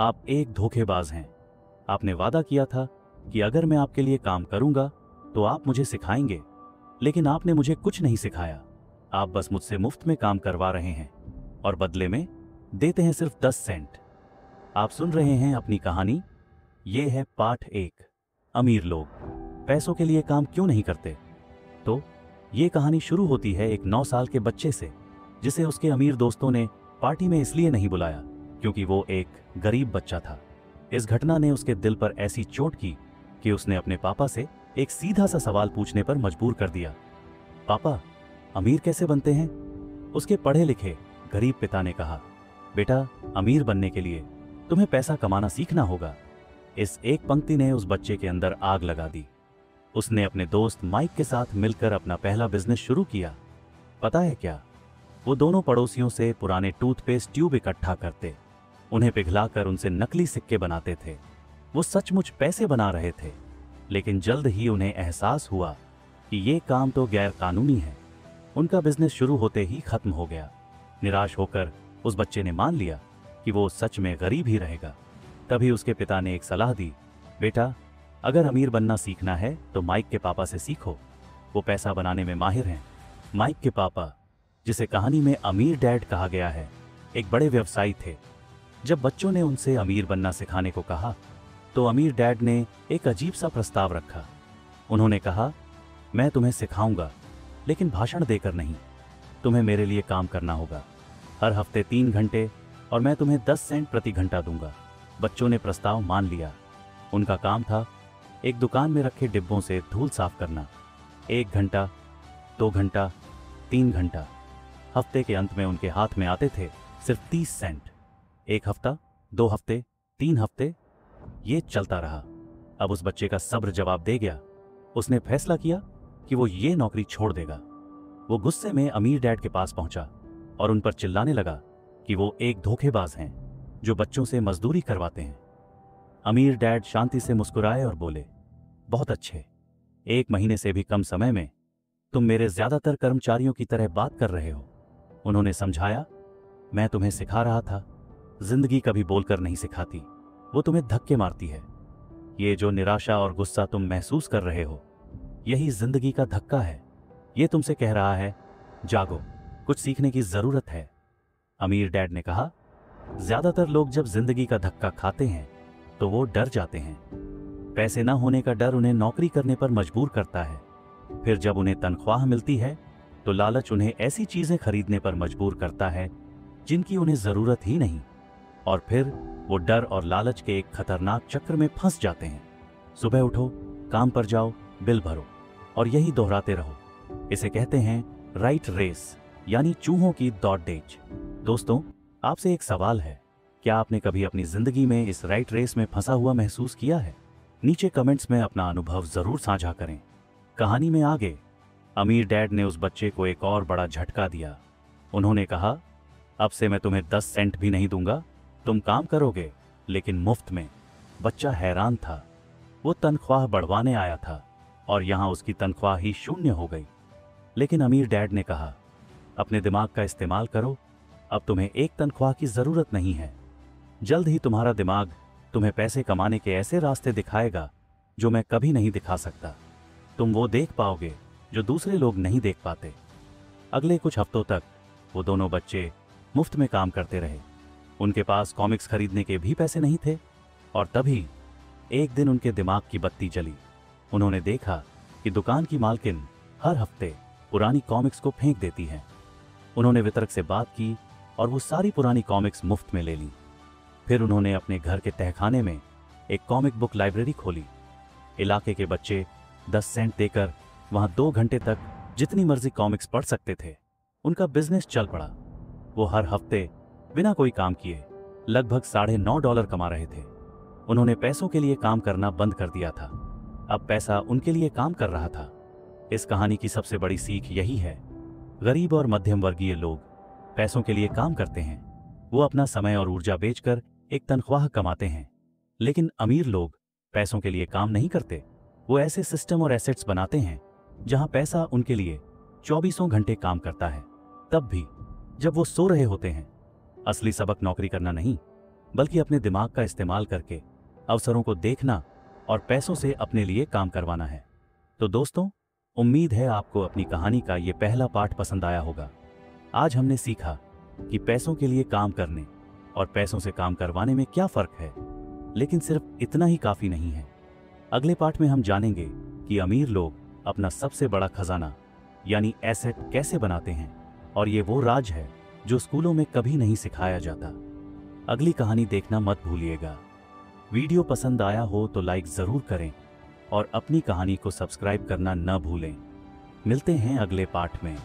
आप एक धोखेबाज हैं। आपने वादा किया था कि अगर मैं आपके लिए काम करूंगा तो आप मुझे सिखाएंगे, लेकिन आपने मुझे कुछ नहीं सिखाया। आप बस मुझसे मुफ्त में काम करवा रहे हैं और बदले में देते हैं सिर्फ 10 सेंट। आप सुन रहे हैं अपनी कहानी। ये है पाठ 1, अमीर लोग पैसों के लिए काम क्यों नहीं करते। तो ये कहानी शुरू होती है एक 9 साल के बच्चे से, जिसे उसके अमीर दोस्तों ने पार्टी में इसलिए नहीं बुलाया क्योंकि वो एक गरीब बच्चा था। इस घटना ने उसके दिल पर ऐसी चोट की कि उसने अपने पापा से एक सीधा सा सवाल पूछने पर मजबूर कर दिया। पापा, अमीर कैसे बनते हैं? उसके पढ़े लिखे गरीब पिता ने कहा, बेटा, अमीर बनने के लिए तुम्हें पैसा कमाना सीखना होगा। इस एक पंक्ति ने उस बच्चे के अंदर आग लगा दी। उसने अपने दोस्त माइक के साथ मिलकर अपना पहला बिजनेस शुरू किया। पता है क्या? वो दोनों पड़ोसियों से पुराने टूथपेस्ट ट्यूब इकट्ठा करते, उन्हें पिघलाकर उनसे नकली सिक्के बनाते थे। वो सचमुच पैसे बना रहे थे, लेकिन जल्द ही उन्हें एहसास हुआ कि ये काम तो गैर कानूनी है। उनका बिजनेस शुरू होते ही खत्म हो गया। निराश होकर उस बच्चे ने मान लिया कि वो सच में गरीब ही रहेगा। तभी उसके पिता ने एक सलाह दी, बेटा, अगर अमीर बनना सीखना है तो माइक के पापा से सीखो, वो पैसा बनाने में माहिर हैं। माइक के पापा, जिसे कहानी में अमीर डैड कहा गया है, एक बड़े व्यवसायी थे। जब बच्चों ने उनसे अमीर बनना सिखाने को कहा तो अमीर डैड ने एक अजीब सा प्रस्ताव रखा। उन्होंने कहा, मैं तुम्हें सिखाऊंगा, लेकिन भाषण देकर नहीं। तुम्हें मेरे लिए काम करना होगा, हर हफ्ते 3 घंटे, और मैं तुम्हें 10 सेंट प्रति घंटा दूंगा। बच्चों ने प्रस्ताव मान लिया। उनका काम था एक दुकान में रखे डिब्बों से धूल साफ करना। 1 घंटा, 2 घंटा, 3 घंटा। हफ्ते के अंत में उनके हाथ में आते थे सिर्फ 30 सेंट। 1 हफ्ता, 2 हफ्ते, 3 हफ्ते, ये चलता रहा। अब उस बच्चे का सब्र जवाब दे गया। उसने फैसला किया कि वो ये नौकरी छोड़ देगा। वो गुस्से में अमीर डैड के पास पहुंचा और उन पर चिल्लाने लगा कि वो एक धोखेबाज हैं जो बच्चों से मजदूरी करवाते हैं। अमीर डैड शांति से मुस्कुराए और बोले, बहुत अच्छे, 1 महीने से भी कम समय में तुम मेरे ज्यादातर कर्मचारियों की तरह बात कर रहे हो। उन्होंने समझाया, मैं तुम्हें सिखा रहा था, जिंदगी कभी बोलकर नहीं सिखाती, वो तुम्हें धक्के मारती है। ये जो निराशा और गुस्सा तुम महसूस कर रहे हो, यही जिंदगी का धक्का है। ये तुमसे कह रहा है, जागो, कुछ सीखने की जरूरत है। अमीर डैड ने कहा, ज्यादातर लोग जब जिंदगी का धक्का खाते हैं तो वो डर जाते हैं। पैसे न होने का डर उन्हें नौकरी करने पर मजबूर करता है। फिर जब उन्हें तनख्वाह मिलती है तो लालच उन्हें ऐसी चीजें खरीदने पर मजबूर करता है जिनकी उन्हें जरूरत ही नहीं, और फिर वो डर और लालच के एक खतरनाक चक्र में फंस जाते हैं। सुबह उठो, काम पर जाओ, बिल भरो, और यही दोहराते रहो। इसे कहते हैं राइट रेस, यानी चूहों की दौड़ डेज। दोस्तों, आपसे एक सवाल है, क्या आपने कभी अपनी जिंदगी में इस राइट रेस में फंसा हुआ महसूस किया है? नीचे कमेंट्स में अपना अनुभव जरूर साझा करें। कहानी में आगे अमीर डैड ने उस बच्चे को एक और बड़ा झटका दिया। उन्होंने कहा, अब से मैं तुम्हें 10 सेंट भी नहीं दूंगा, तुम काम करोगे लेकिन मुफ्त में। बच्चा हैरान था। वो तनख्वाह बढ़वाने आया था और यहां उसकी तनख्वाह ही शून्य हो गई। लेकिन अमीर डैड ने कहा, अपने दिमाग का इस्तेमाल करो, अब तुम्हें एक तनख्वाह की जरूरत नहीं है। जल्द ही तुम्हारा दिमाग तुम्हें पैसे कमाने के ऐसे रास्ते दिखाएगा जो मैं कभी नहीं दिखा सकता। तुम वो देख पाओगे जो दूसरे लोग नहीं देख पाते। अगले कुछ हफ्तों तक वो दोनों बच्चे मुफ्त में काम करते रहे। उनके पास कॉमिक्स खरीदने के भी पैसे नहीं थे, और तभी एक दिन उनके दिमाग की बत्ती जली। उन्होंने देखा कि दुकान की मालकिन हर हफ्ते पुरानी कॉमिक्स को फेंक देती है। उन्होंने वितरक से बात की और वो सारी पुरानी कॉमिक्स मुफ्त में ले ली। फिर उन्होंने अपने घर के तहखाने में एक कॉमिक बुक लाइब्रेरी खोली। इलाके के बच्चे 10 सेंट देकर वहां 2 घंटे तक जितनी मर्जी कॉमिक्स पढ़ सकते थे। उनका बिजनेस चल पड़ा। वो हर हफ्ते बिना कोई काम किए लगभग $9.5 कमा रहे थे। उन्होंने पैसों के लिए काम करना बंद कर दिया था। अब पैसा उनके लिए काम कर रहा था। इस कहानी की सबसे बड़ी सीख यही है, गरीब और मध्यम वर्गीय लोग पैसों के लिए काम करते हैं। वो अपना समय और ऊर्जा बेचकर एक तनख्वाह कमाते हैं। लेकिन अमीर लोग पैसों के लिए काम नहीं करते। वो ऐसे सिस्टम और एसेट्स बनाते हैं जहां पैसा उनके लिए 24 घंटे काम करता है, तब भी जब वो सो रहे होते हैं। असली सबक नौकरी करना नहीं, बल्कि अपने दिमाग का इस्तेमाल करके अवसरों को देखना और पैसों से अपने लिए काम करवाना है। तो दोस्तों, उम्मीद है आपको अपनी कहानी का ये पहला पाठ पसंद आया होगा। आज हमने सीखा कि पैसों के लिए काम करने और पैसों से काम करवाने में क्या फर्क है, लेकिन सिर्फ इतना ही काफी नहीं है। अगले पाठ में हम जानेंगे कि अमीर लोग अपना सबसे बड़ा खजाना यानी एसेट कैसे बनाते हैं, और ये वो राज है जो स्कूलों में कभी नहीं सिखाया जाता। अगली कहानी देखना मत भूलिएगा। वीडियो पसंद आया हो तो लाइक जरूर करें और अपनी कहानी को सब्सक्राइब करना न भूलें। मिलते हैं अगले पाठ में।